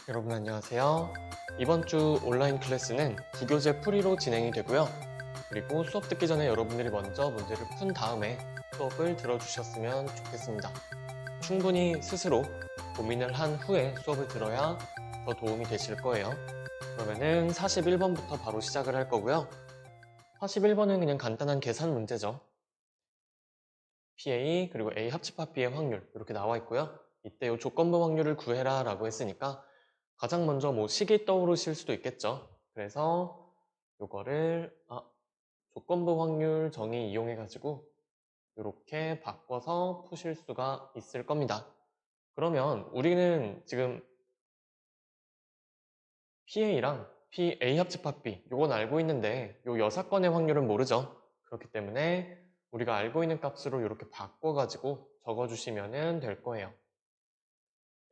여러분 안녕하세요. 이번 주 온라인 클래스는 부교재 풀이로 진행이 되고요. 그리고 수업 듣기 전에 여러분들이 먼저 문제를 푼 다음에 수업을 들어주셨으면 좋겠습니다. 충분히 스스로 고민을 한 후에 수업을 들어야 더 도움이 되실 거예요. 그러면은 41번부터 바로 시작을 할 거고요. 41번은 그냥 간단한 계산 문제죠. PA 그리고 A 합집합 B의 확률 이렇게 나와 있고요. 이때 이 조건부 확률을 구해라 라고 했으니까 가장 먼저 뭐 식이 떠오르실 수도 있겠죠. 그래서 요거를 조건부 확률 정의 이용해 가지고 이렇게 바꿔서 푸실 수가 있을 겁니다. 그러면 우리는 지금 PA랑 PA 합집합 B 요건 알고 있는데 요 여사건의 확률은 모르죠. 그렇기 때문에 우리가 알고 있는 값으로 이렇게 바꿔가지고 적어주시면 될 거예요.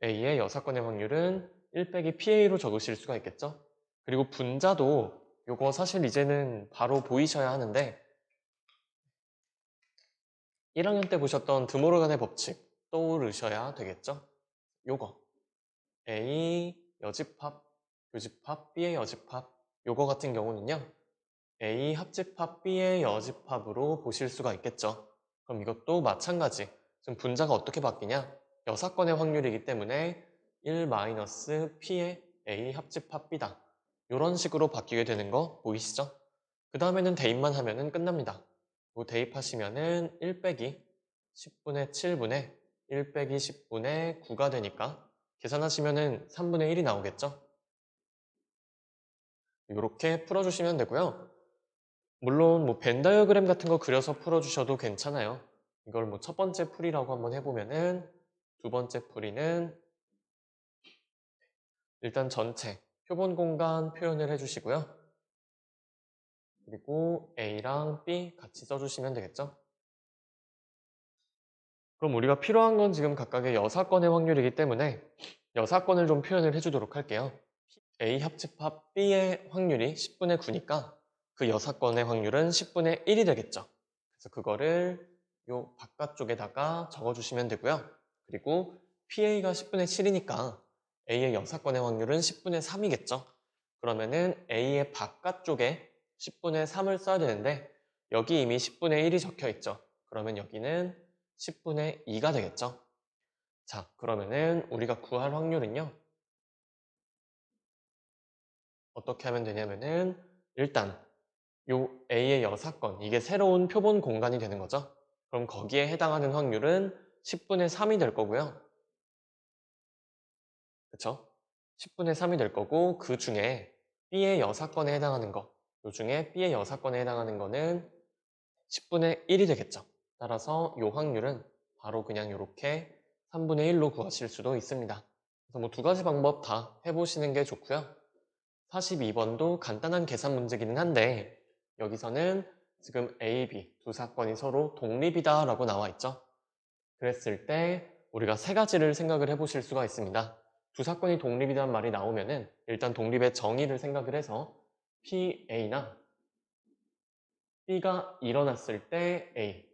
A의 여사건의 확률은 1 빼기 PA로 적으실 수가 있겠죠? 그리고 분자도 요거 사실 이제는 바로 보이셔야 하는데 1학년 때 보셨던 드모르간의 법칙 떠오르셔야 되겠죠? 요거 A 여집합, 교집합, B의 여집합 요거 같은 경우는요 A 합집합 B의 여집합으로 보실 수가 있겠죠. 그럼 이것도 마찬가지. 지금 분자가 어떻게 바뀌냐? 여사건의 확률이기 때문에 1-P의 A 합집합 B다. 이런 식으로 바뀌게 되는 거 보이시죠? 그 다음에는 대입만 하면 끝납니다. 뭐 대입하시면은 1 빼기 10분의 7분의 1 빼기 10분의 9가 되니까 계산하시면은 3분의 1이 나오겠죠? 이렇게 풀어주시면 되고요. 물론 뭐 벤 다이어그램 같은 거 그려서 풀어주셔도 괜찮아요. 이걸 뭐 첫 번째 풀이라고 한번 해보면은 두 번째 풀이는 일단 전체 표본 공간 표현을 해주시고요. 그리고 A랑 B 같이 써주시면 되겠죠. 그럼 우리가 필요한 건 지금 각각의 여사건의 확률이기 때문에 여사건을 좀 표현을 해주도록 할게요. A 합집합 B의 확률이 10분의 9니까 그 여사건의 확률은 10분의 1이 되겠죠. 그래서 그거를 요 바깥쪽에다가 적어주시면 되고요. 그리고 PA가 10분의 7이니까 A의 여사건의 확률은 10분의 3이겠죠. 그러면은 A의 바깥쪽에 10분의 3을 써야 되는데 여기 이미 10분의 1이 적혀 있죠. 그러면 여기는 10분의 2가 되겠죠. 자, 그러면은 우리가 구할 확률은요. 어떻게 하면 되냐면은 일단 요 A의 여사건 이게 새로운 표본 공간이 되는 거죠. 그럼 거기에 해당하는 확률은 10분의 3이 될 거고요. 그쵸? 10분의 3이 될 거고 그 중에 B의 여사건에 해당하는 거 요 중에 B의 여사건에 해당하는 거는 10분의 1이 되겠죠. 따라서 요 확률은 바로 그냥 이렇게 3분의 1로 구하실 수도 있습니다. 그래서 뭐 두 가지 방법 다 해보시는 게 좋고요. 42번도 간단한 계산 문제기는 한데 여기서는 지금 A, B 두 사건이 서로 독립이다 라고 나와 있죠. 그랬을 때 우리가 세 가지를 생각을 해보실 수가 있습니다. 두 사건이 독립이라는 말이 나오면은 일단 독립의 정의를 생각을 해서 PA나 B가 일어났을 때 A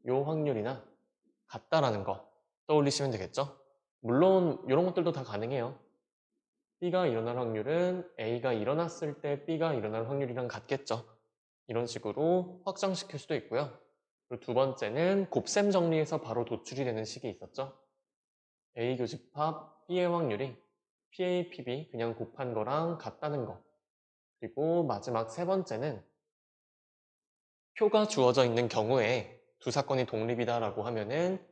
요 확률이나 같다라는 거 떠올리시면 되겠죠. 물론 이런 것들도 다 가능해요. B가 일어날 확률은 A가 일어났을 때 B가 일어날 확률이랑 같겠죠. 이런 식으로 확장시킬 수도 있고요. 그리고 두 번째는 곱셈 정리에서 바로 도출이 되는 식이 있었죠. A 교집합 B의 확률이 PA, PB 그냥 곱한 거랑 같다는 거. 그리고 마지막 세 번째는 표가 주어져 있는 경우에 두 사건이 독립이다라고 하면은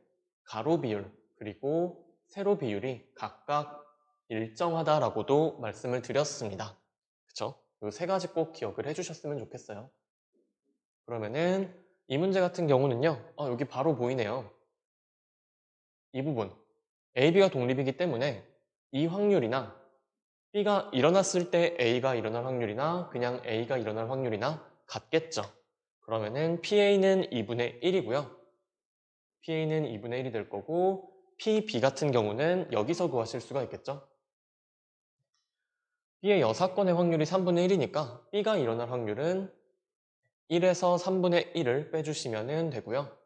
가로 비율 그리고 세로 비율이 각각 일정하다라고도 말씀을 드렸습니다. 그쵸? 이 세 가지 꼭 기억을 해주셨으면 좋겠어요. 그러면은 이 문제 같은 경우는요. 여기 바로 보이네요. 이 부분 AB가 독립이기 때문에 이 확률이나 B가 일어났을 때 A가 일어날 확률이나 그냥 A가 일어날 확률이나 같겠죠. 그러면은 PA는 2분의 1이고요. PA는 2분의 1이 될 거고 PB 같은 경우는 여기서 구하실 수가 있겠죠. B의 여사건의 확률이 3분의 1이니까 B가 일어날 확률은 1에서 3분의 1을 빼주시면 되고요.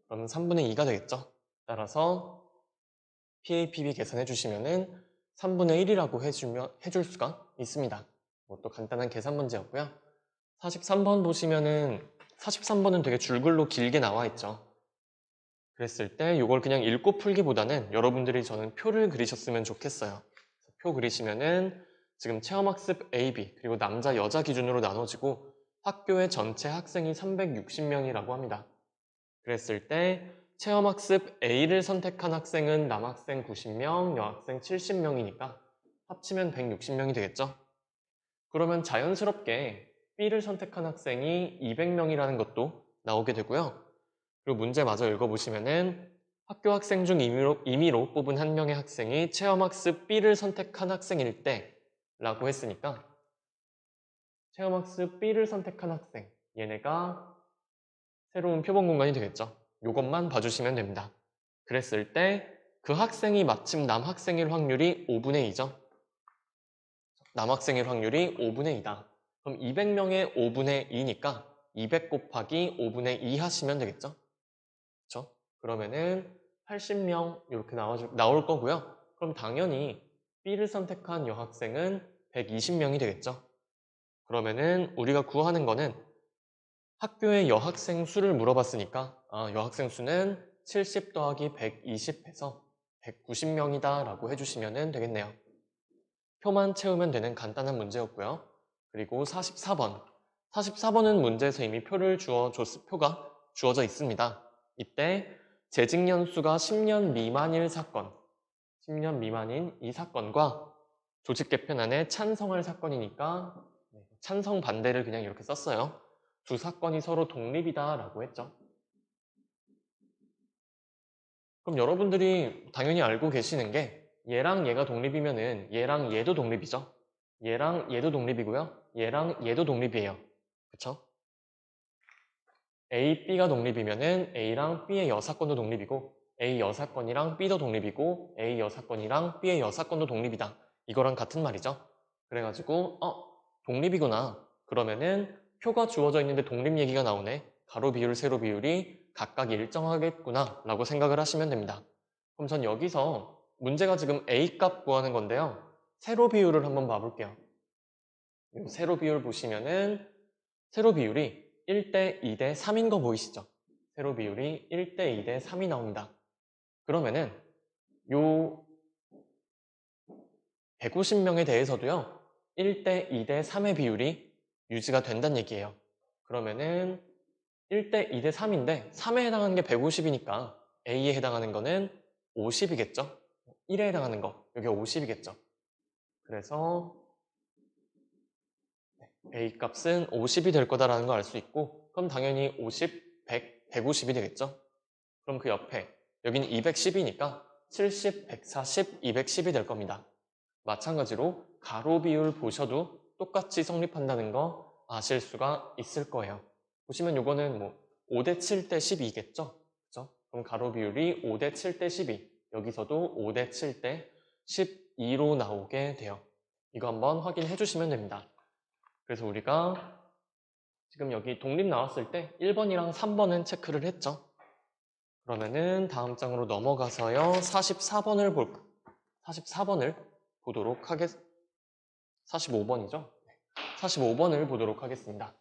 그럼 3분의 2가 되겠죠. 따라서 PA, PB 계산해 주시면은 3분의 1이라고 해줄 수가 있습니다. 또 간단한 계산 문제였고요. 43번 보시면은 43번은 되게 줄글로 길게 나와 있죠. 그랬을 때 이걸 그냥 읽고 풀기보다는 여러분들이 저는 표를 그리셨으면 좋겠어요. 표 그리시면은 지금 체험학습 A, B 그리고 남자, 여자 기준으로 나눠지고 학교의 전체 학생이 360명이라고 합니다. 그랬을 때 체험학습 A를 선택한 학생은 남학생 90명, 여학생 70명이니까 합치면 160명이 되겠죠? 그러면 자연스럽게 B를 선택한 학생이 200명이라는 것도 나오게 되고요. 그리고 문제 마저 읽어보시면은 학교 학생 중 임의로 뽑은 한 명의 학생이 체험학습 B를 선택한 학생일 때 라고 했으니까 체험학습 B를 선택한 학생 얘네가 새로운 표본 공간이 되겠죠. 이것만 봐주시면 됩니다. 그랬을 때 그 학생이 마침 남학생일 확률이 5분의 2죠. 남학생일 확률이 5분의 2다. 그럼 200명의 5분의 2니까 200 곱하기 5분의 2 하시면 되겠죠. 그렇죠? 그러면은 80명 이렇게 나올 거고요. 그럼 당연히 B를 선택한 여학생은 120명이 되겠죠. 그러면은 우리가 구하는 거는 학교의 여학생 수를 물어봤으니까 여학생 수는 70 더하기 120 해서 190명이다 라고 해주시면 되겠네요. 표만 채우면 되는 간단한 문제였고요. 그리고 44번. 44번은 문제에서 이미 표가 주어져 있습니다. 이때 재직 연수가 10년 미만일 사건, 10년 미만인 이 사건과 조직 개편안에 찬성할 사건이니까 찬성 반대를 그냥 이렇게 썼어요. 두 사건이 서로 독립이다 라고 했죠. 그럼 여러분들이 당연히 알고 계시는 게 얘랑 얘가 독립이면은 얘랑 얘도 독립이죠. 얘랑 얘도 독립이고요. 얘랑 얘도 독립이에요. 그쵸? A, B가 독립이면은 A랑 B의 여사건도 독립이고 A 여사건이랑 B도 독립이고 A 여사건이랑 B의 여사건도 독립이다. 이거랑 같은 말이죠. 그래가지고 독립이구나. 그러면은 표가 주어져 있는데 독립 얘기가 나오네. 가로 비율, 세로 비율이 각각 일정하겠구나 라고 생각을 하시면 됩니다. 그럼 전 여기서 문제가 지금 A 값 구하는 건데요. 세로 비율을 한번 봐볼게요. 세로 비율 보시면은 세로 비율이 1대 2대 3인 거 보이시죠? 세로 비율이 1대 2대 3이 나옵니다. 그러면은 요 150명에 대해서도요. 1대 2대 3의 비율이 유지가 된다는 얘기예요. 그러면은 1대 2대 3인데 3에 해당하는 게 150이니까 A에 해당하는 거는 50이겠죠? 1에 해당하는 거, 여기 50이겠죠? 그래서 A 값은 50이 될 거다라는 걸 알 수 있고 그럼 당연히 50, 100, 150이 되겠죠? 그럼 그 옆에 여기는 210이니까 70, 140, 210이 될 겁니다. 마찬가지로 가로 비율 보셔도 똑같이 성립한다는 거 아실 수가 있을 거예요. 보시면 이거는 뭐 5대 7대 12겠죠? 그죠? 그럼 가로 비율이 5대 7대 12 여기서도 5대 7대 12로 나오게 돼요. 이거 한번 확인해 주시면 됩니다. 그래서 우리가 지금 여기 독립 나왔을 때 1번이랑 3번은 체크를 했죠. 그러면은 다음 장으로 넘어가서요. 44번을 보도록 하겠습니다. 45번이죠? 45번을 보도록 하겠습니다.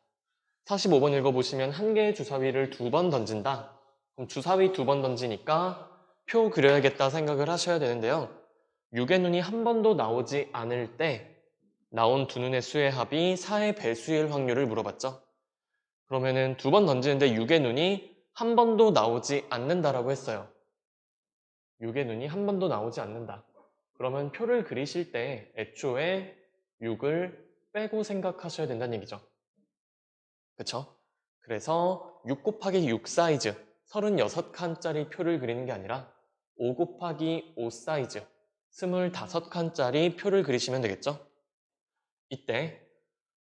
45번 읽어보시면 한 개의 주사위를 2번 던진다. 그럼 주사위 2번 던지니까 표 그려야겠다 생각을 하셔야 되는데요. 6의 눈이 한 번도 나오지 않을 때 나온 두 눈의 수의 합이 4의 배수일 확률을 물어봤죠. 그러면은 2번 던지는데 6의 눈이 한 번도 나오지 않는다라고 했어요. 6의 눈이 한 번도 나오지 않는다. 그러면 표를 그리실 때 애초에 6을 빼고 생각하셔야 된다는 얘기죠. 그쵸? 그래서 6 곱하기 6 사이즈 36칸짜리 표를 그리는 게 아니라 5 곱하기 5 사이즈 25칸짜리 표를 그리시면 되겠죠? 이때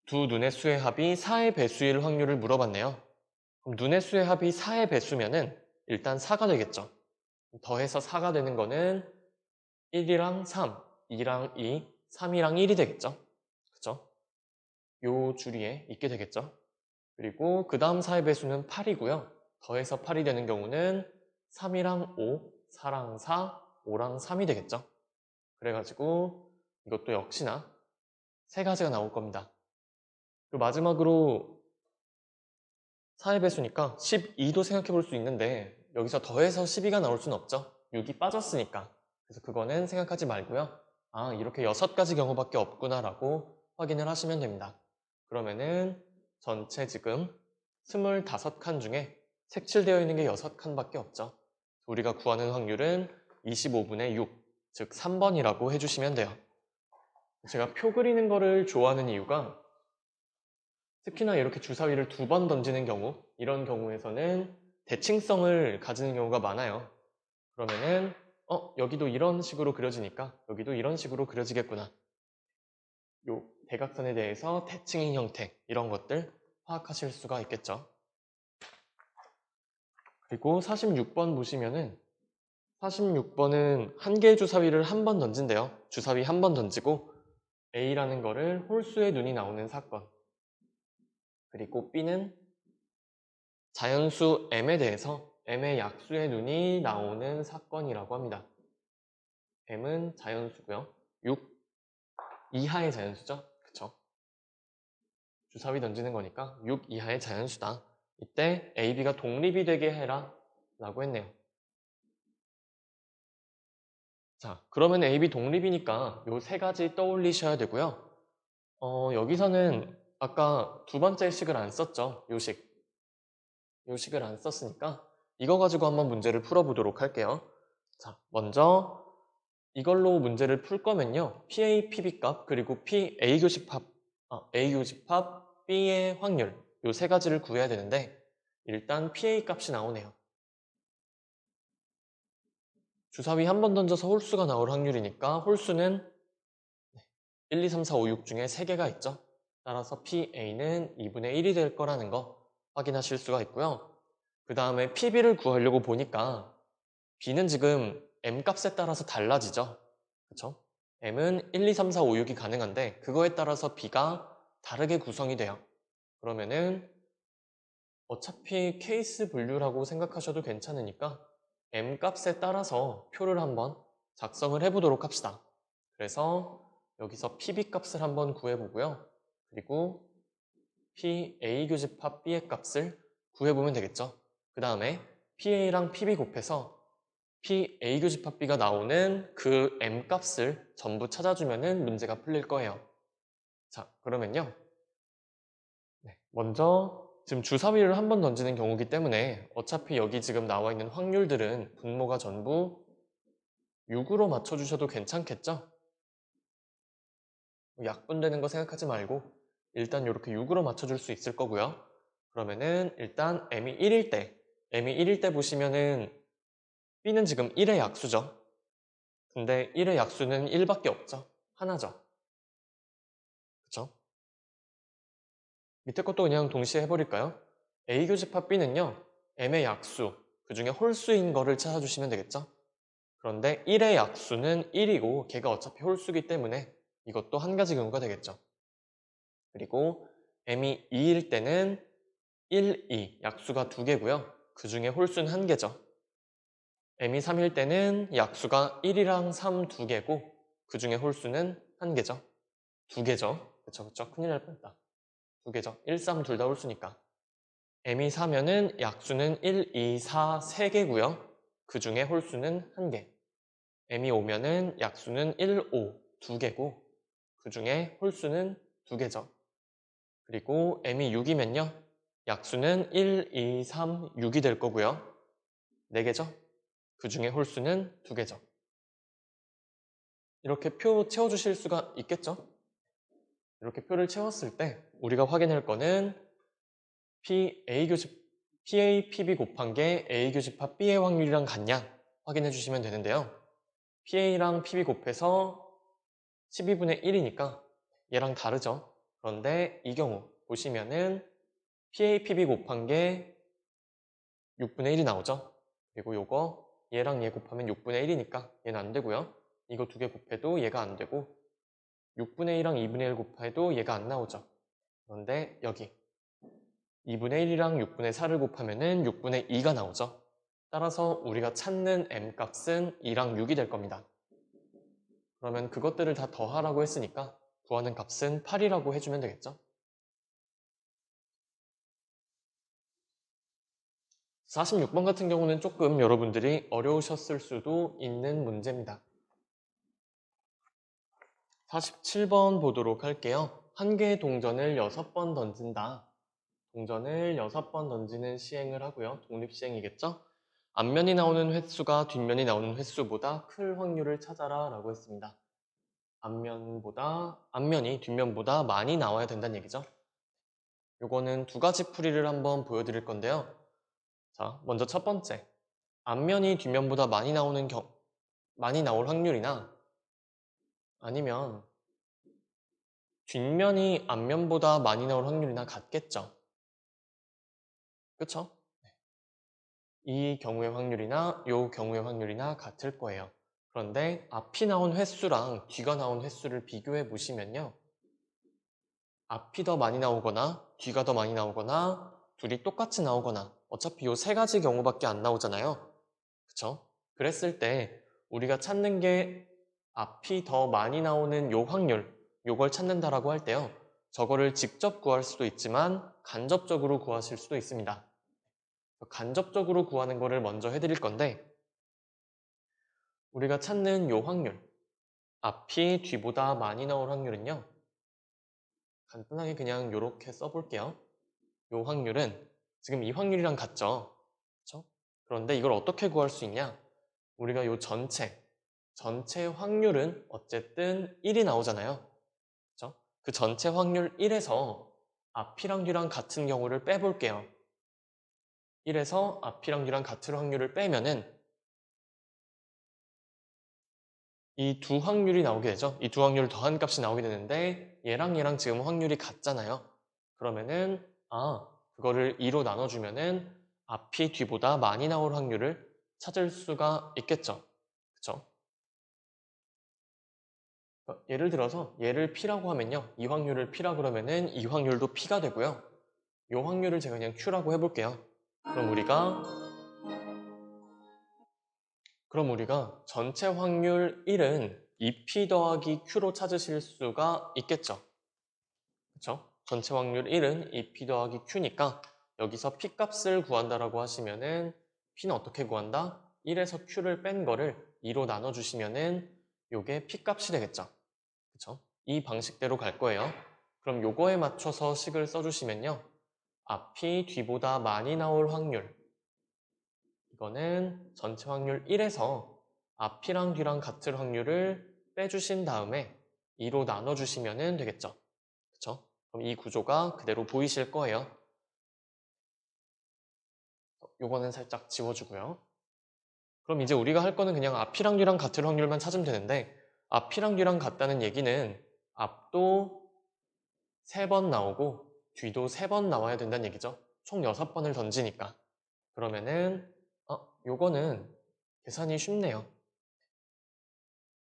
두 눈의 수의 합이 4의 배수일 확률을 물어봤네요. 그럼 눈의 수의 합이 4의 배수면은 일단 4가 되겠죠. 더해서 4가 되는 거는 1이랑 3, 2랑 2, 3이랑 1이 되겠죠. 그쵸? 요 줄이에 있게 되겠죠. 그리고 그 다음 4의 배수는 8이고요. 더해서 8이 되는 경우는 3이랑 5, 4랑 4, 5랑 3이 되겠죠. 그래가지고 이것도 역시나 세 가지가 나올 겁니다. 그리고 마지막으로 4의 배수니까 12도 생각해 볼 수 있는데 여기서 더해서 12가 나올 수는 없죠. 6이 빠졌으니까. 그래서 그거는 생각하지 말고요. 아, 이렇게 6가지 경우밖에 없구나 라고 확인을 하시면 됩니다. 그러면은 전체 지금 25칸 중에 색칠되어 있는 게 6칸밖에 없죠. 우리가 구하는 확률은 25분의 6, 즉 3번이라고 해주시면 돼요. 제가 표 그리는 거를 좋아하는 이유가 특히나 이렇게 주사위를 2번 던지는 경우, 이런 경우에서는 대칭성을 가지는 경우가 많아요. 그러면은 여기도 이런 식으로 그려지니까 여기도 이런 식으로 그려지겠구나. 요 대각선에 대해서 대칭인 형태, 이런 것들 파악하실 수가 있겠죠. 그리고 46번 보시면은 46번은 한 개의 주사위를 한 번 던진대요. 주사위 한 번 던지고 A라는 거를 홀수의 눈이 나오는 사건. 그리고 B는 자연수 M에 대해서 M의 약수의 눈이 나오는 사건이라고 합니다. M은 자연수고요. 6 이하의 자연수죠. 그쵸? 주사위 던지는 거니까 6 이하의 자연수다. 이때 A, B가 독립이 되게 해라 라고 했네요. 자, 그러면 A, B 독립이니까 요 세 가지 떠올리셔야 되고요. 여기서는 아까 두 번째 식을 안 썼죠. 요 식을 안 썼으니까 이거 가지고 한번 문제를 풀어보도록 할게요. 자, 먼저 이걸로 문제를 풀 거면요. PA, PB 값, 그리고 PA 교집합, A 교집합, B의 확률 요 세 가지를 구해야 되는데 일단 PA 값이 나오네요. 주사위 한 번 던져서 홀수가 나올 확률이니까 홀수는 1, 2, 3, 4, 5, 6 중에 3개가 있죠. 따라서 PA는 2분의 1이 될 거라는 거 확인하실 수가 있고요. 그 다음에 PB를 구하려고 보니까 B는 지금 M 값에 따라서 달라지죠. 그쵸? M은 1, 2, 3, 4, 5, 6이 가능한데 그거에 따라서 B가 다르게 구성이 돼요. 그러면은 어차피 케이스 분류라고 생각하셔도 괜찮으니까 M 값에 따라서 표를 한번 작성을 해보도록 합시다. 그래서 여기서 PB 값을 한번 구해보고요. 그리고 PA 교집합 B의 값을 구해보면 되겠죠. 그 다음에 PA랑 PB 곱해서 PA 교집합 B가 나오는 그 M 값을 전부 찾아주면 문제가 풀릴 거예요. 자, 그러면요. 먼저 지금 주사위를 한 번 던지는 경우이기 때문에 어차피 여기 지금 나와 있는 확률들은 분모가 전부 6으로 맞춰주셔도 괜찮겠죠? 약분되는 거 생각하지 말고 일단 이렇게 6으로 맞춰줄 수 있을 거고요. 그러면은 일단 M이 1일 때 보시면은 B는 지금 1의 약수죠. 근데 1의 약수는 1밖에 없죠. 하나죠. 그쵸? 밑에 것도 그냥 동시에 해버릴까요? A 교집합 B는요. M의 약수, 그 중에 홀수인 거를 찾아주시면 되겠죠? 그런데 1의 약수는 1이고 걔가 어차피 홀수기 때문에 이것도 한 가지 경우가 되겠죠. 그리고 M이 2일 때는 1, 2, 약수가 2개고요. 그 중에 홀수는 1개죠. M이 3일 때는 약수가 1이랑 3 2개고 그 중에 홀수는 1개죠. 2개죠. 그쵸. 큰일 날 뻔했다. 2개죠. 1, 3 둘 다 홀수니까. M이 4면은 약수는 1, 2, 4, 3개고요. 그 중에 홀수는 1개. M이 5면은 약수는 1, 5, 2개고 그 중에 홀수는 2개죠. 그리고 M이 6이면요. 약수는 1, 2, 3, 6이 될 거고요. 4개죠? 그 중에 홀수는 2개죠. 이렇게 표 채워주실 수가 있겠죠? 이렇게 표를 채웠을 때 우리가 확인할 거는 PA, PB 곱한 게 A 교집합 B의 확률이랑 같냐 확인해 주시면 되는데요. PA랑 PB 곱해서 12분의 1이니까 얘랑 다르죠. 그런데 이 경우 보시면은 PA, PB 곱한 게 6분의 1이 나오죠. 그리고 요거 얘랑 얘 곱하면 6분의 1이니까 얘는 안 되고요. 이거 두 개 곱해도 얘가 안 되고 6분의 1이랑 2분의 1 곱해도 얘가 안 나오죠. 그런데 여기 2분의 1이랑 6분의 4를 곱하면은 6분의 2가 나오죠. 따라서 우리가 찾는 M 값은 2랑 6이 될 겁니다. 그러면 그것들을 다 더하라고 했으니까 구하는 값은 8이라고 해주면 되겠죠? 46번 같은 경우는 조금 여러분들이 어려우셨을 수도 있는 문제입니다. 47번 보도록 할게요. 한 개의 동전을 6번 던진다. 동전을 6번 던지는 시행을 하고요. 독립시행이겠죠? 앞면이 나오는 횟수가 뒷면이 나오는 횟수보다 클 확률을 찾아라 라고 했습니다. 앞면이 뒷면보다 많이 나와야 된다는 얘기죠. 요거는 두 가지 풀이를 한번 보여드릴 건데요. 자, 먼저 첫 번째. 앞면이 뒷면보다 많이 나올 확률이나 아니면 뒷면이 앞면보다 많이 나올 확률이나 같겠죠. 그쵸? 이 경우의 확률이나 이 경우의 확률이나 같을 거예요. 그런데 앞이 나온 횟수랑 뒤가 나온 횟수를 비교해 보시면요. 앞이 더 많이 나오거나 뒤가 더 많이 나오거나 둘이 똑같이 나오거나 어차피 이 세 가지 경우밖에 안 나오잖아요. 그쵸? 그랬을 때 우리가 찾는 게 앞이 더 많이 나오는 요 확률, 요걸 찾는다라고 할 때요. 저거를 직접 구할 수도 있지만 간접적으로 구하실 수도 있습니다. 간접적으로 구하는 거를 먼저 해드릴 건데 우리가 찾는 요 확률, 앞이 뒤보다 많이 나올 확률은요. 간단하게 그냥 요렇게 써볼게요. 요 확률은 지금 이 확률이랑 같죠? 그쵸? 그런데 이걸 어떻게 구할 수 있냐? 우리가 요 전체 확률은 어쨌든 1이 나오잖아요. 그쵸? 그 전체 확률 1에서 앞이랑 뒤랑 같은 경우를 빼볼게요. 1에서 앞이랑 뒤랑 같은 확률을 빼면은 이 두 확률이 나오게 되죠. 이 두 확률을 더한 값이 나오게 되는데 얘랑 지금 확률이 같잖아요. 그러면은 그거를 2로 나눠주면은 앞이 뒤보다 많이 나올 확률을 찾을 수가 있겠죠. 그쵸? 예를 들어서 얘를 P라고 하면요. 이 확률을 P라고 그러면은 이 확률도 P가 되고요. 이 확률을 제가 그냥 Q라고 해볼게요. 그럼 우리가 전체 확률 1은 2P 더하기 Q로 찾으실 수가 있겠죠. 그쵸? 전체 확률 1은 2P 더하기 Q니까 여기서 P 값을 구한다라고 하시면은 P는 어떻게 구한다? 1에서 Q를 뺀 거를 2로 나눠주시면은 요게 P 값이 되겠죠. 그쵸? 이 방식대로 갈 거예요. 그럼 요거에 맞춰서 식을 써주시면요. 앞이 뒤보다 많이 나올 확률. 이거는 전체 확률 1에서 앞이랑 뒤랑 같은 확률을 빼주신 다음에 2로 나눠주시면 되겠죠. 그쵸? 그럼 이 구조가 그대로 보이실 거예요. 요거는 살짝 지워주고요. 그럼 이제 우리가 할 거는 그냥 앞이랑 뒤랑 같은 확률만 찾으면 되는데 앞이랑 뒤랑 같다는 얘기는 앞도 3번 나오고 뒤도 3번 나와야 된다는 얘기죠. 총 6번을 던지니까. 그러면은 요거는 계산이 쉽네요.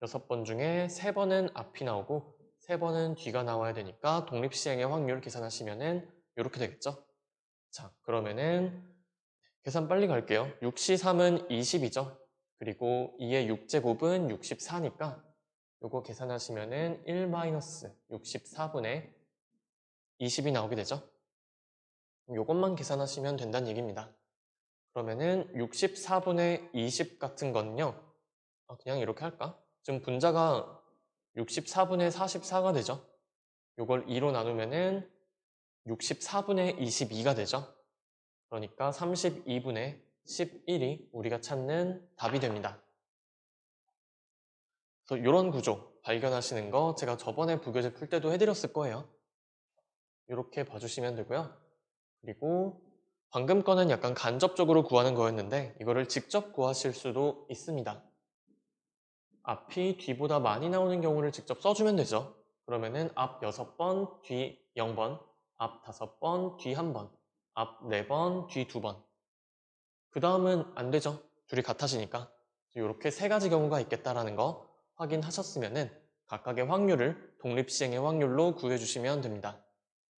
6번 중에 3번은 앞이 나오고 3번은 뒤가 나와야 되니까 독립시행의 확률 계산하시면은 이렇게 되겠죠. 자, 그러면은 계산 빨리 갈게요. 6시 3은 20이죠. 그리고 2의 6제곱은 64니까 요거 계산하시면은 1-64분의 20이 나오게 되죠. 요것만 계산하시면 된다는 얘기입니다. 그러면은 64분의 20 같은 건요. 그냥 이렇게 할까? 지금 분자가 64분의 44가 되죠. 요걸 2로 나누면은 64분의 22가 되죠. 그러니까 32분의 11이 우리가 찾는 답이 됩니다. 그래서 이런 구조 발견하시는 거 제가 저번에 부교재 풀 때도 해드렸을 거예요. 이렇게 봐주시면 되고요. 그리고 방금 거는 약간 간접적으로 구하는 거였는데 이거를 직접 구하실 수도 있습니다. 앞이 뒤보다 많이 나오는 경우를 직접 써주면 되죠. 그러면은 앞 6번, 뒤 0번, 앞 5번, 뒤 1번, 앞 4번, 뒤 2번. 그 다음은 안 되죠. 둘이 같아지니까. 이렇게 세 가지 경우가 있겠다라는 거 확인하셨으면은 각각의 확률을 독립시행의 확률로 구해주시면 됩니다.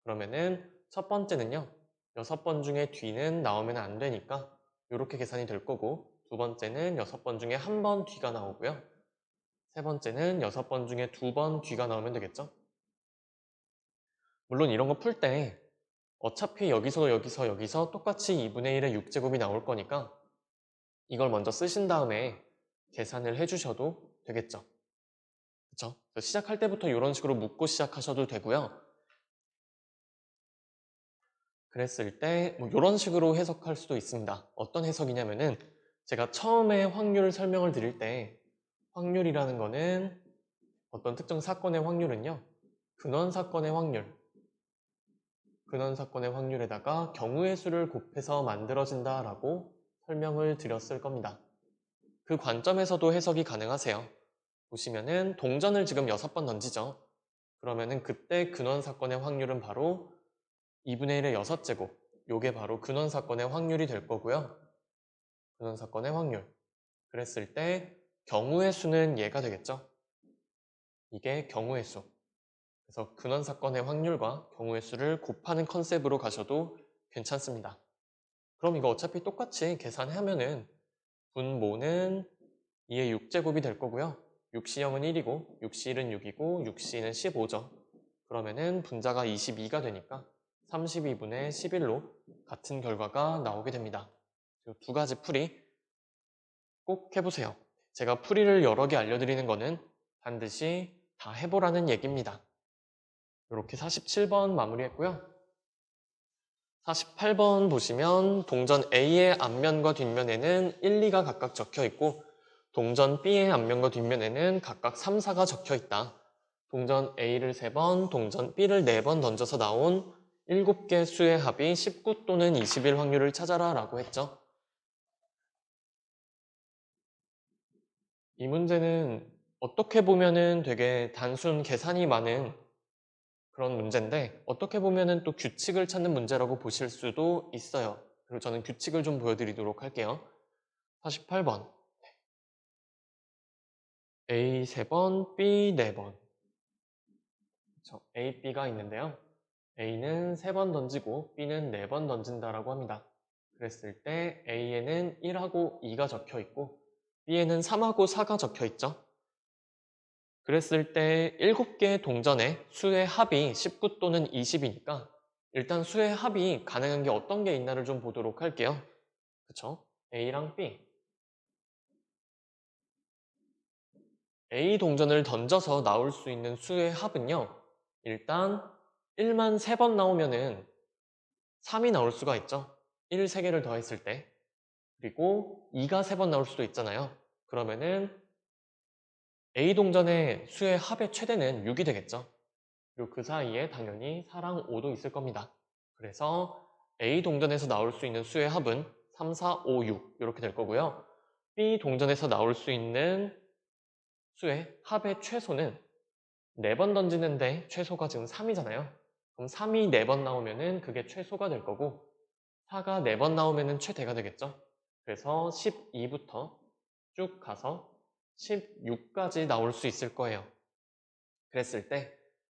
그러면은 첫 번째는요. 6번 중에 뒤는 나오면 안 되니까 이렇게 계산이 될 거고 두 번째는 6번 중에 한 번 뒤가 나오고요. 세 번째는 6번 중에 2번 뒤가 나오면 되겠죠? 물론 이런 거 풀 때 어차피 여기서 똑같이 2분의 1의 6제곱이 나올 거니까 이걸 먼저 쓰신 다음에 계산을 해주셔도 되겠죠. 그쵸? 시작할 때부터 이런 식으로 묻고 시작하셔도 되고요. 그랬을 때 뭐 이런 식으로 해석할 수도 있습니다. 어떤 해석이냐면은 제가 처음에 확률 설명을 드릴 때 확률이라는 거는 어떤 특정 사건의 확률은요. 근원 사건의 확률에다가 경우의 수를 곱해서 만들어진다라고 설명을 드렸을 겁니다. 그 관점에서도 해석이 가능하세요. 보시면은 동전을 지금 6번 던지죠. 그러면은 그때 근원 사건의 확률은 바로 2분의 1의 6제곱. 요게 바로 근원 사건의 확률이 될 거고요. 근원 사건의 확률. 그랬을 때 경우의 수는 얘가 되겠죠. 이게 경우의 수. 그래서 근원 사건의 확률과 경우의 수를 곱하는 컨셉으로 가셔도 괜찮습니다. 그럼 이거 어차피 똑같이 계산하면은 분모는 2의 6제곱이 될 거고요. 6C0은 1이고 6C1은 6이고 6C2는 15죠. 그러면은 분자가 22가 되니까 32분의 11로 같은 결과가 나오게 됩니다. 두 가지 풀이 꼭 해보세요. 제가 풀이를 여러 개 알려드리는 거는 반드시 다 해보라는 얘기입니다. 이렇게 47번 마무리했고요. 48번 보시면 동전 A의 앞면과 뒷면에는 1, 2가 각각 적혀 있고 동전 B의 앞면과 뒷면에는 각각 3, 4가 적혀 있다. 동전 A를 3번, 동전 B를 4번 던져서 나온 7개 수의 합이 19 또는 20일 확률을 찾아라 라고 했죠. 이 문제는 어떻게 보면은 되게 단순 계산이 많은 그런 문제인데 어떻게 보면은 또 규칙을 찾는 문제라고 보실 수도 있어요. 그리고 저는 규칙을 좀 보여드리도록 할게요. 48번 A 3번, B 4번 A, B가 있는데요. A는 3번 던지고 B는 4번 던진다라고 합니다. 그랬을 때 A에는 1하고 2가 적혀 있고 B에는 3하고 4가 적혀 있죠. 그랬을 때 7개의 동전의 수의 합이 19 또는 20이니까 일단 수의 합이 가능한 게 어떤 게 있나를 좀 보도록 할게요. 그쵸? A랑 B. A 동전을 던져서 나올 수 있는 수의 합은요. 일단 1만 3번 나오면은 3이 나올 수가 있죠. 1 3개를 더했을 때. 그리고 2가 3번 나올 수도 있잖아요. 그러면은 A 동전의 수의 합의 최대는 6이 되겠죠. 그리고 그 사이에 당연히 4랑 5도 있을 겁니다. 그래서 A 동전에서 나올 수 있는 수의 합은 3, 4, 5, 6 이렇게 될 거고요. B 동전에서 나올 수 있는 수의 합의 최소는 4번 던지는데 최소가 지금 3이잖아요. 그럼 3이 4번 나오면은 그게 최소가 될 거고 4가 4번 나오면은 최대가 되겠죠. 그래서 12부터 쭉 가서 16까지 나올 수 있을 거예요. 그랬을 때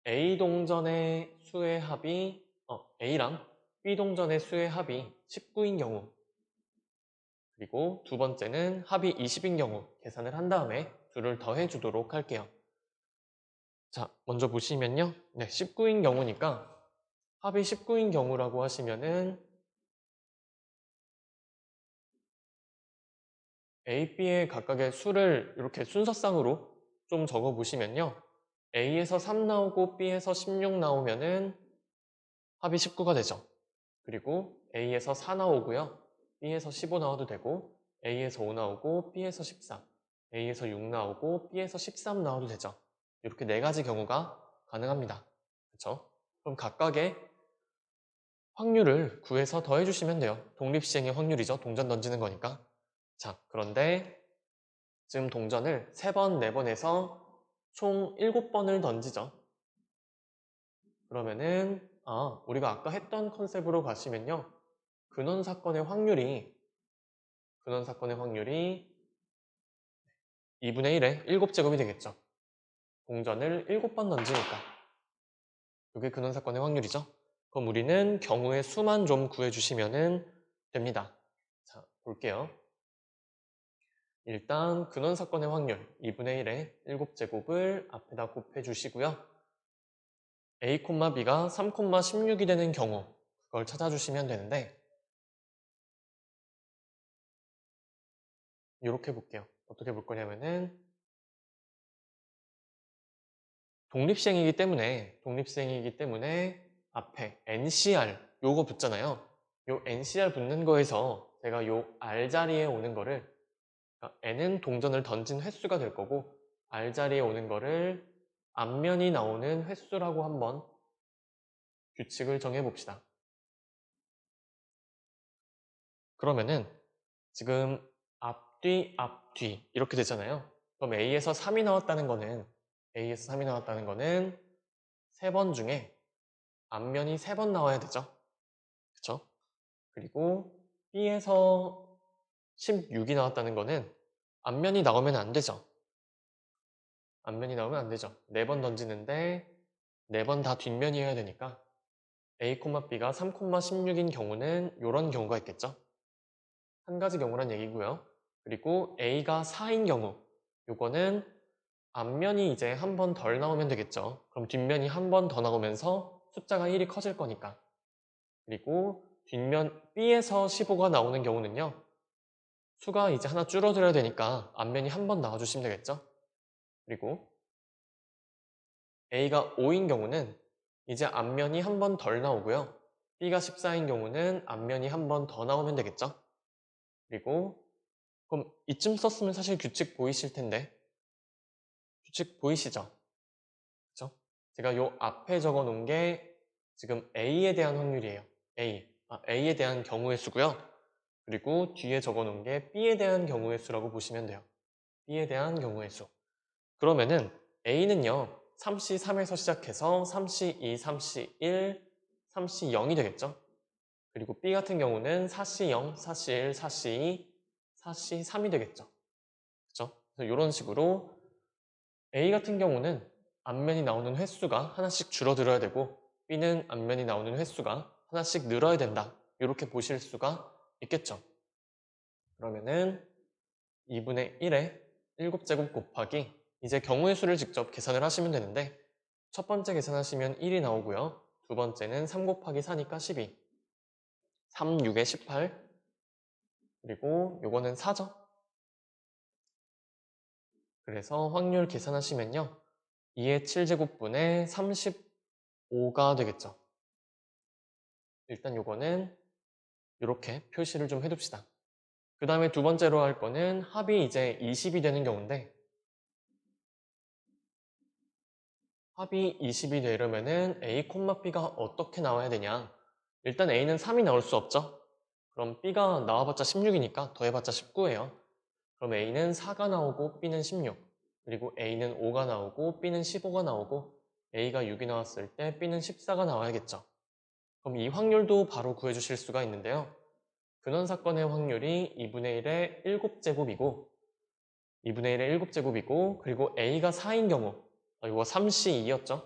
A 동전의 수의 합이 A랑 B 동전의 수의 합이 19인 경우 그리고 두 번째는 합이 20인 경우 계산을 한 다음에 둘을 더해 주도록 할게요. 자, 먼저 보시면요. 네, 19인 경우니까 합이 19인 경우라고 하시면은 A, B의 각각의 수를 이렇게 순서상으로 좀 적어 보시면요. A에서 3 나오고 B에서 16 나오면은 합이 19가 되죠. 그리고 A에서 4 나오고요. B에서 15 나와도 되고 A에서 5 나오고 B에서 13, A에서 6 나오고 B에서 13 나와도 되죠. 이렇게 네 가지 경우가 가능합니다. 그렇죠? 그럼 각각의 확률을 구해서 더해주시면 돼요. 독립시행의 확률이죠. 동전 던지는 거니까. 자, 그런데 지금 동전을 3번, 4번 해서 총 7번을 던지죠. 그러면은 우리가 아까 했던 컨셉으로 가시면요. 근원 사건의 확률이 2분의 1의 7제곱이 되겠죠. 동전을 7번 던지니까. 이게 근원 사건의 확률이죠. 그럼 우리는 경우의 수만 좀 구해주시면 됩니다. 자, 볼게요. 일단 근원 사건의 확률 2분의 1에 7제곱을 앞에다 곱해주시고요. a, b가 3, 16이 되는 경우 그걸 찾아주시면 되는데 이렇게 볼게요. 어떻게 볼 거냐면은 독립시행이기 때문에 앞에 NCR 요거 붙잖아요. 요 NCR 붙는 거에서 제가 요 R 자리에 오는 거를 그러니까 N은 동전을 던진 횟수가 될 거고 R 자리에 오는 거를 앞면이 나오는 횟수라고 한번 규칙을 정해 봅시다. 그러면은 지금 앞뒤 이렇게 되잖아요. 그럼 A에서 3이 나왔다는 거는 3번 중에 앞면이 3번 나와야 되죠. 그쵸? 그리고 B에서 16이 나왔다는 거는 앞면이 나오면 안 되죠. 앞면이 나오면 안 되죠. 4번 던지는데 4번 다 뒷면이어야 되니까 A, B가 3, 16인 경우는 이런 경우가 있겠죠. 한 가지 경우란 얘기고요. 그리고 A가 4인 경우 요거는 앞면이 이제 한 번 덜 나오면 되겠죠. 그럼 뒷면이 한 번 더 나오면서 숫자가 1이 커질 거니까. 그리고 뒷면 B에서 15가 나오는 경우는요. 수가 이제 하나 줄어들어야 되니까 앞면이 한 번 나와주시면 되겠죠. 그리고 A가 5인 경우는 이제 앞면이 한 번 덜 나오고요. B가 14인 경우는 앞면이 한 번 더 나오면 되겠죠. 그리고 그럼 이쯤 썼으면 사실 규칙 보이실 텐데 규칙 보이시죠? 그쵸? 제가 요 앞에 적어 놓은 게 지금 A에 대한 확률이에요. A에 대한 경우의 수고요. 그리고 뒤에 적어 놓은 게 B에 대한 경우의 수라고 보시면 돼요. B에 대한 경우의 수. 그러면은 A는요. 3C 3에서 시작해서 3C 2, 3C 1, 3C 0이 되겠죠? 그리고 B 같은 경우는 4C 0, 4C 1, 4C 2, 4C 3이 되겠죠? 그쵸? 그래서 이런 식으로 A 같은 경우는 앞면이 나오는 횟수가 하나씩 줄어들어야 되고 B는 앞면이 나오는 횟수가 하나씩 늘어야 된다. 이렇게 보실 수가 있겠죠. 그러면은 2분의 1에 7제곱 곱하기 이제 경우의 수를 직접 계산을 하시면 되는데 첫 번째 계산하시면 1이 나오고요. 두 번째는 3 곱하기 4니까 12 3, 6에 18 그리고 요거는 4죠. 그래서 확률 계산하시면요. 2의 7제곱분의 35가 되겠죠. 일단 요거는 이렇게 표시를 좀 해둡시다. 그 다음에 두 번째로 할 거는 합이 이제 20이 되는 경우인데 합이 20이 되려면은 A, B가 어떻게 나와야 되냐? 일단 A는 3이 나올 수 없죠? 그럼 B가 나와봤자 16이니까 더해봤자 19예요. 그럼 A는 4가 나오고 B는 16 그리고 A는 5가 나오고 B는 15가 나오고 A가 6이 나왔을 때 B는 14가 나와야겠죠. 그럼 이 확률도 바로 구해주실 수가 있는데요. 근원 사건의 확률이 2분의 1의 7제곱이고 2분의 1의 7제곱이고 그리고 A가 4인 경우 이거 3C2였죠.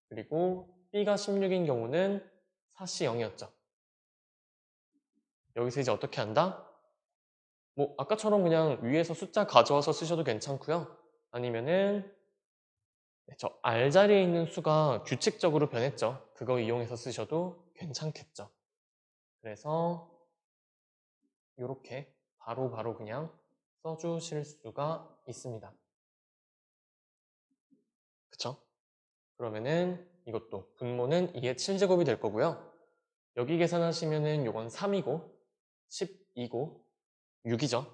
그리고 B가 16인 경우는 4C0이었죠. 여기서 이제 어떻게 한다? 뭐 아까처럼 그냥 위에서 숫자 가져와서 쓰셔도 괜찮고요. 아니면은 저 R 자리에 있는 수가 규칙적으로 변했죠. 그거 이용해서 쓰셔도 괜찮겠죠. 그래서 이렇게 바로바로 그냥 써주실 수가 있습니다. 그쵸? 그러면은 이것도 분모는 2의 7제곱이 될 거고요. 여기 계산하시면은 요건 3이고 10이고 6이죠.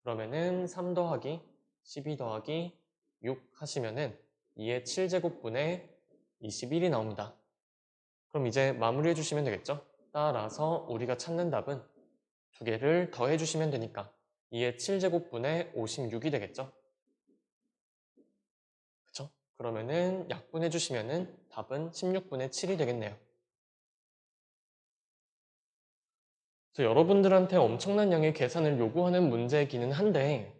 그러면은 3 더하기 12 더하기 6 하시면은 2의 7제곱분의 21이 나옵니다. 그럼 이제 마무리해 주시면 되겠죠? 따라서 우리가 찾는 답은 두 개를 더해 주시면 되니까 2의 7제곱분의 56이 되겠죠? 그쵸? 그러면은 약분해 주시면은 답은 16분의 7이 되겠네요. 그래서 여러분들한테 엄청난 양의 계산을 요구하는 문제이기는 한데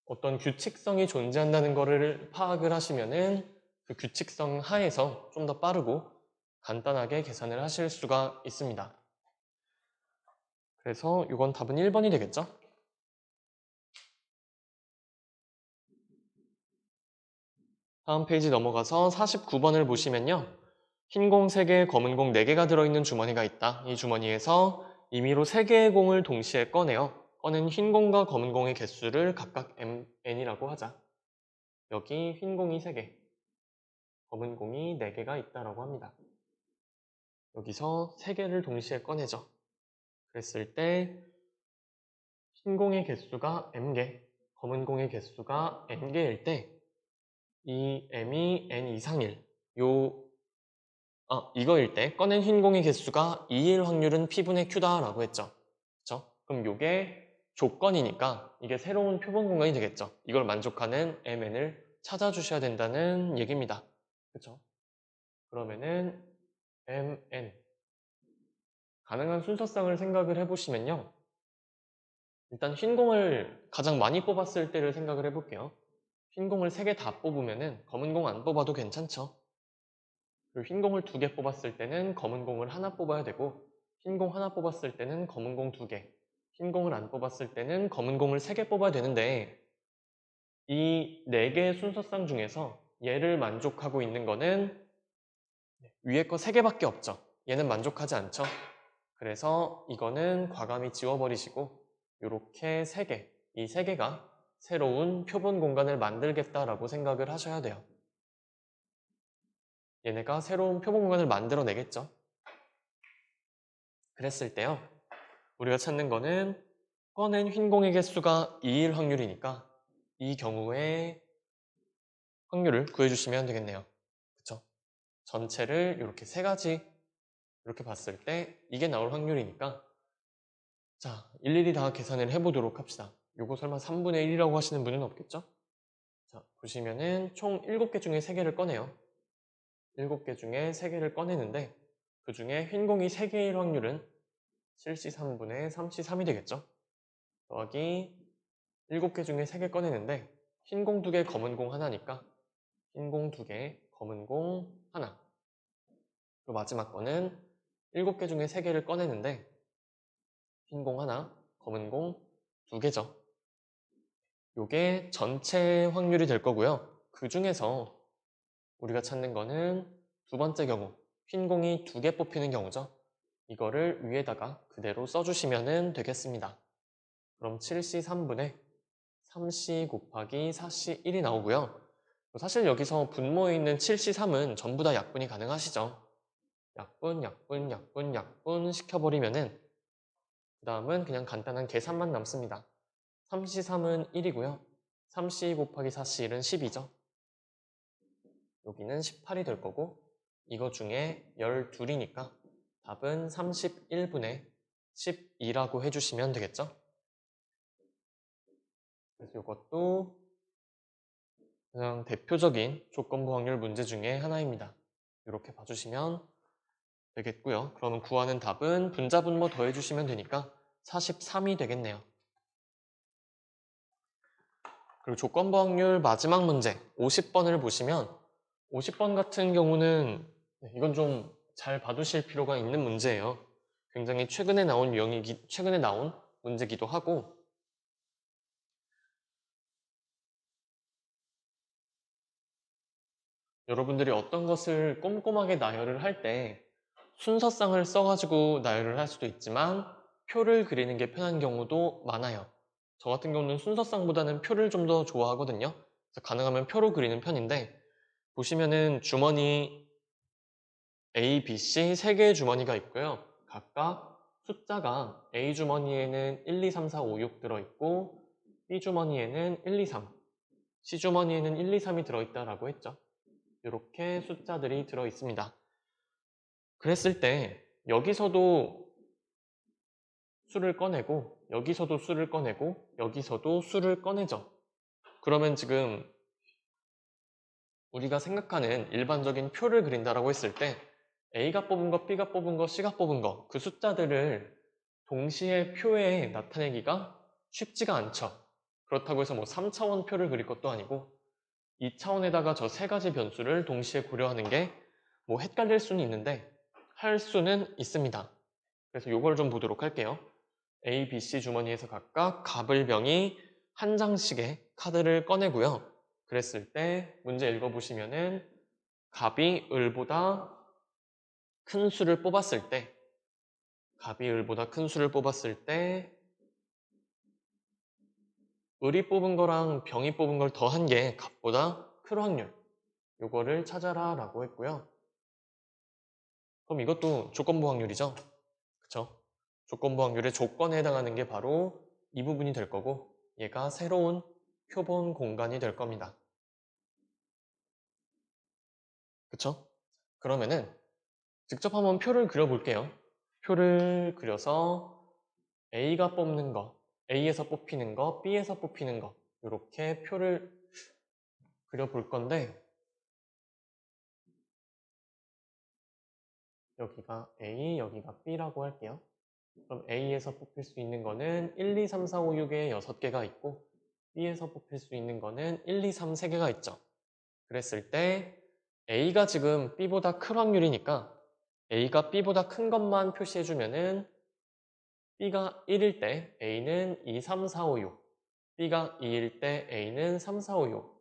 어떤 규칙성이 존재한다는 것을 파악을 하시면은 그 규칙성 하에서 좀 더 빠르고 간단하게 계산을 하실 수가 있습니다. 그래서 이건 답은 1번이 되겠죠? 다음 페이지 넘어가서 49번을 보시면요. 흰 공 3개, 검은 공 4개가 들어있는 주머니가 있다. 이 주머니에서 임의로 3개의 공을 동시에 꺼낸 흰 공과 검은 공의 개수를 각각 n이라고 하자. 여기 흰 공이 3개, 검은 공이 4개가 있다라고 합니다. 여기서 3개를 동시에 꺼내죠. 그랬을 때 흰 공의 개수가 m개, 검은 공의 개수가 n개일 때 이 m이 n 이상일 이거일 때 꺼낸 흰 공의 개수가 2일 확률은 P분의 Q다라고 했죠. 그쵸? 그럼 이게 조건이니까 이게 새로운 표본 공간이 되겠죠. 이걸 만족하는 MN을 찾아주셔야 된다는 얘기입니다. 그쵸? 그러면은 MN 가능한 순서상을 생각을 해보시면요. 일단 흰 공을 가장 많이 뽑았을 때를 생각을 해볼게요. 흰 공을 3개 다 뽑으면은 검은 공 안 뽑아도 괜찮죠. 그리고 흰 공을 2개 뽑았을 때는 검은 공을 하나 뽑아야 되고 흰 공 하나 뽑았을 때는 검은 공 2개, 흰 공을 안 뽑았을 때는 검은 공을 3개 뽑아야 되는데 이 4개의 순서상 중에서 얘를 만족하고 있는 거는 위에 거 3개밖에 없죠. 얘는 만족하지 않죠. 그래서 이거는 과감히 지워버리시고 이렇게 3개, 이 3개가 새로운 표본 공간을 만들겠다라고 생각을 하셔야 돼요. 얘네가 새로운 표본 공간을 만들어내겠죠. 그랬을 때요. 우리가 찾는 거는 꺼낸 흰 공의 개수가 2일 확률이니까 이 경우에 확률을 구해주시면 되겠네요. 그쵸? 전체를 이렇게 3가지 이렇게 봤을 때 이게 나올 확률이니까 자, 일일이 다 계산을 해보도록 합시다. 요거 설마 3분의 1이라고 하시는 분은 없겠죠? 자, 보시면은 총 7개 중에 3개를 꺼내요. 7개 중에 3개를 꺼내는데 그 중에 흰 공이 3개일 확률은 7C3분의 3C3이 되겠죠? 더하기 7개 중에 3개 꺼내는데 흰 공 2개, 검은 공 하나니까 흰 공 2개, 검은 공 하나. 그리고 마지막 거는 7개 중에 3개를 꺼내는데 흰 공 하나, 검은 공 2개죠. 요게 전체 확률이 될 거고요. 그 중에서 우리가 찾는 거는 두 번째 경우 흰 공이 2개 뽑히는 경우죠. 이거를 위에다가 그대로 써주시면 되겠습니다. 그럼 7C3분의 3C 곱하기 4C1이 나오고요. 사실 여기서 분모에 있는 7C3은 전부 다 약분이 가능하시죠. 약분 시켜버리면은 그 다음은 그냥 간단한 계산만 남습니다. 3C3은 1이고요. 3C 곱하기 4C1은 10이죠. 여기는 18이 될 거고 이거 중에 12이니까 답은 31분의 12라고 해주시면 되겠죠. 그래서 이것도 가장 대표적인 조건부 확률 문제 중에 하나입니다. 이렇게 봐주시면 되겠고요. 그러면 구하는 답은 분자분모 더해주시면 되니까 43이 되겠네요. 그리고 조건부 확률 마지막 문제 50번을 보시면 50번 같은 경우는 이건 좀 잘 봐두실 필요가 있는 문제예요. 굉장히 최근에 나온 문제기도 하고 여러분들이 어떤 것을 꼼꼼하게 나열을 할 때 순서상을 써가지고 나열을 할 수도 있지만 표를 그리는 게 편한 경우도 많아요. 저 같은 경우는 순서상보다는 표를 좀 더 좋아하거든요. 그래서 가능하면 표로 그리는 편인데 보시면은 주머니 A, B, C 3개의 주머니가 있고요. 각각 숫자가 A 주머니에는 1, 2, 3, 4, 5, 6 들어있고 B 주머니에는 1, 2, 3, C 주머니에는 1, 2, 3이 들어있다라고 했죠. 이렇게 숫자들이 들어있습니다. 그랬을 때 여기서도 수를 꺼내고 여기서도 수를 꺼내고 여기서도 수를 꺼내죠. 그러면 지금 우리가 생각하는 일반적인 표를 그린다라고 했을 때 A가 뽑은 거, B가 뽑은 거, C가 뽑은 거 그 숫자들을 동시에 표에 나타내기가 쉽지가 않죠. 그렇다고 해서 뭐 3차원 표를 그릴 것도 아니고 2차원에다가 저 3가지 변수를 동시에 고려하는 게 뭐 헷갈릴 수는 있는데 할 수는 있습니다. 그래서 이걸 좀 보도록 할게요. A, B, C 주머니에서 각각 갑을 병이 한 장씩의 카드를 꺼내고요. 그랬을 때 문제 읽어보시면은 갑이 을보다 큰 수를 뽑았을 때 갑이 을보다 큰 수를 뽑았을 때 을이 뽑은 거랑 병이 뽑은 걸 더한 게 갑보다 클 확률, 요거를 찾아라 라고 했고요. 그럼 이것도 조건부 확률이죠? 그쵸? 조건부 확률의 조건에 해당하는 게 바로 이 부분이 될 거고 얘가 새로운 표본 공간이 될 겁니다. 그쵸? 그러면은 직접 한번 표를 그려볼게요. 표를 그려서 A가 뽑는 거, A에서 뽑히는 거, B에서 뽑히는 거 이렇게 표를 그려볼 건데 여기가 A, 여기가 B라고 할게요. 그럼 A에서 뽑힐 수 있는 거는 1, 2, 3, 4, 5, 6에 6개가 있고 B에서 뽑힐 수 있는 거는 1, 2, 3, 3개가 있죠. 그랬을 때 A가 지금 B보다 클 확률이니까 A가 B보다 큰 것만 표시해주면은 B가 1일 때 A는 2, 3, 4, 5, 6 B가 2일 때 A는 3, 4, 5, 6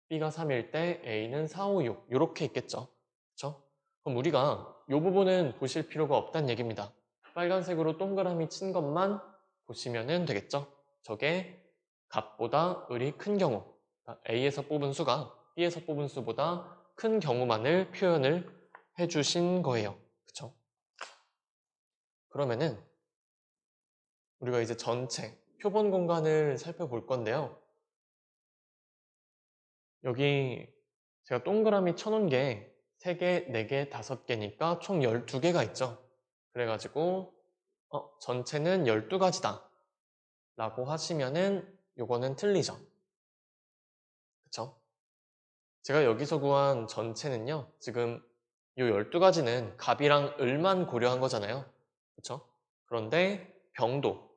B가 3일 때 A는 4, 5, 6 이렇게 있겠죠. 그쵸? 그럼 우리가 이 부분은 보실 필요가 없다는 얘기입니다. 빨간색으로 동그라미 친 것만 보시면 되겠죠. 저게 갑보다 을이 큰 경우 그러니까 A에서 뽑은 수가 B에서 뽑은 수보다 큰 경우만을 표현을 해주신 거예요. 그쵸? 그러면은 우리가 이제 전체 표본 공간을 살펴볼 건데요. 여기 제가 동그라미 쳐놓은 게 3개, 4개, 5개니까 총 12개가 있죠. 그래가지고 전체는 12가지다 라고 하시면은 요거는 틀리죠. 그쵸? 제가 여기서 구한 전체는요. 지금 요 12가지는 갑이랑 을만 고려한 거잖아요. 그쵸? 그런데 병도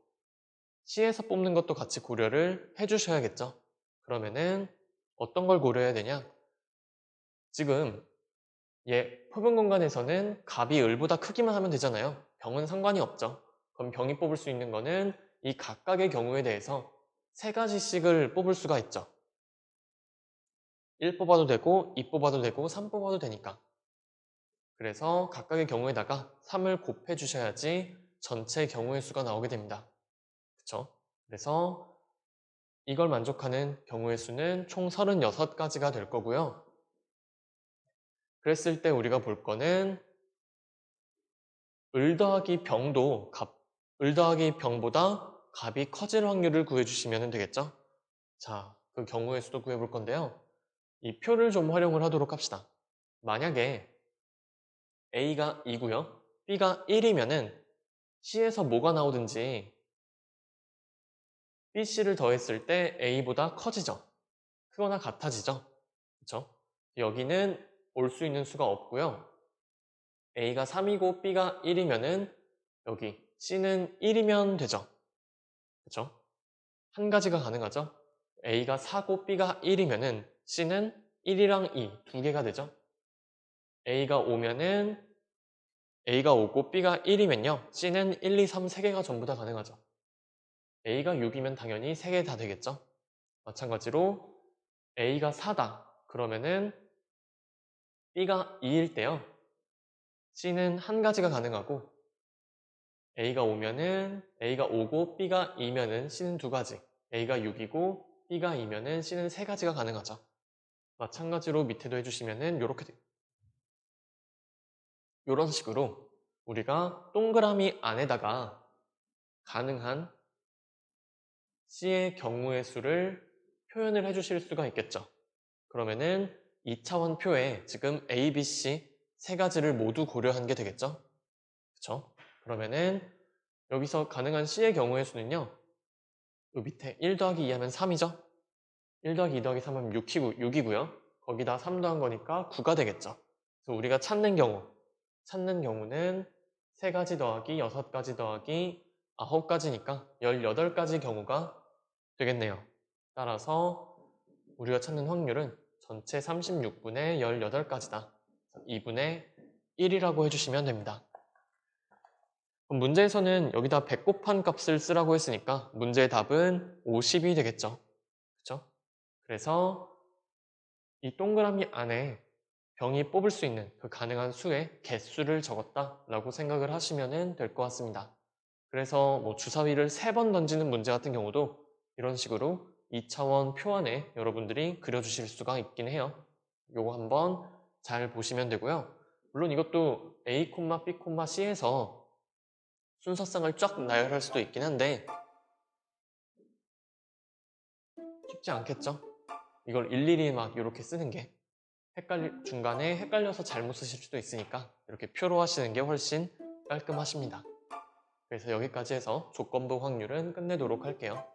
C에서 뽑는 것도 같이 고려를 해주셔야겠죠. 그러면은 어떤 걸 고려해야 되냐? 지금 표본 공간에서는 갑이 을보다 크기만 하면 되잖아요. 병은 상관이 없죠. 그럼 병이 뽑을 수 있는 거는 이 각각의 경우에 대해서 3가지씩을 뽑을 수가 있죠. 1 뽑아도 되고 2 뽑아도 되고 3 뽑아도 되니까. 그래서 각각의 경우에다가 3을 곱해 주셔야지 전체 경우의 수가 나오게 됩니다. 그쵸? 그래서 이걸 만족하는 경우의 수는 총 36가지가 될 거고요. 그랬을 때 우리가 볼 거는 을 더하기 병도 을 더하기 병보다 갑이 커질 확률을 구해주시면 되겠죠? 자, 그 경우의 수도 구해볼 건데요. 이 표를 좀 활용을 하도록 합시다. 만약에 A가 2고요. B가 1이면은 C에서 뭐가 나오든지 B, C를 더했을 때 A보다 커지죠. 크거나 같아지죠. 그렇죠? 여기는 올 수 있는 수가 없고요. A가 3이고 B가 1이면은 여기 C는 1이면 되죠. 그렇죠? 한 가지가 가능하죠. A가 4고 B가 1이면은 C는 1이랑 2, 2개가 되죠. A가 5면은 A가 5고 B가 1이면요. C는 1, 2, 3, 3개가 전부 다 가능하죠. A가 6이면 당연히 3개 다 되겠죠. 마찬가지로 A가 4다. 그러면은 B가 2일 때요. C는 한 가지가 가능하고 A가 5면은 A가 5고 B가 2면은 C는 2가지. A가 6이고 B가 2면은 C는 3가지가 가능하죠. 마찬가지로 밑에도 해주시면은 이런 식으로 우리가 동그라미 안에다가 가능한 C의 경우의 수를 표현을 해주실 수가 있겠죠. 그러면은 2차원 표에 지금 A, B, C 3가지를 모두 고려한 게 되겠죠. 그쵸? 그러면은 여기서 가능한 C의 경우의 수는요. 요 밑에 1 더하기 2 하면 3이죠. 1 더하기 2 더하기 3 하면 6이고요. 거기다 3 더한 거니까 9가 되겠죠. 그래서 우리가 찾는 경우는 3가지 더하기 6가지 더하기 9가지니까 18가지 경우가 되겠네요. 따라서 우리가 찾는 확률은 전체 36분의 18가지다. 2분의 1이라고 해주시면 됩니다. 그럼 문제에서는 여기다 100 곱한 값을 쓰라고 했으니까 문제의 답은 50이 되겠죠. 그렇죠? 그래서 이 동그라미 안에 병이 뽑을 수 있는 그 가능한 수의 개수를 적었다라고 생각을 하시면 될 것 같습니다. 그래서 뭐 주사위를 3번 던지는 문제 같은 경우도 이런 식으로 2차원 표 안에 여러분들이 그려주실 수가 있긴 해요. 요거 한번 잘 보시면 되고요. 물론 이것도 A, B, C에서 순서상을 쫙 나열할 수도 있긴 한데 쉽지 않겠죠? 이걸 일일이 막 이렇게 쓰는 게 중간에 헷갈려서 잘못 쓰실 수도 있으니까 이렇게 표로 하시는 게 훨씬 깔끔하십니다. 그래서 여기까지 해서 조건부 확률은 끝내도록 할게요.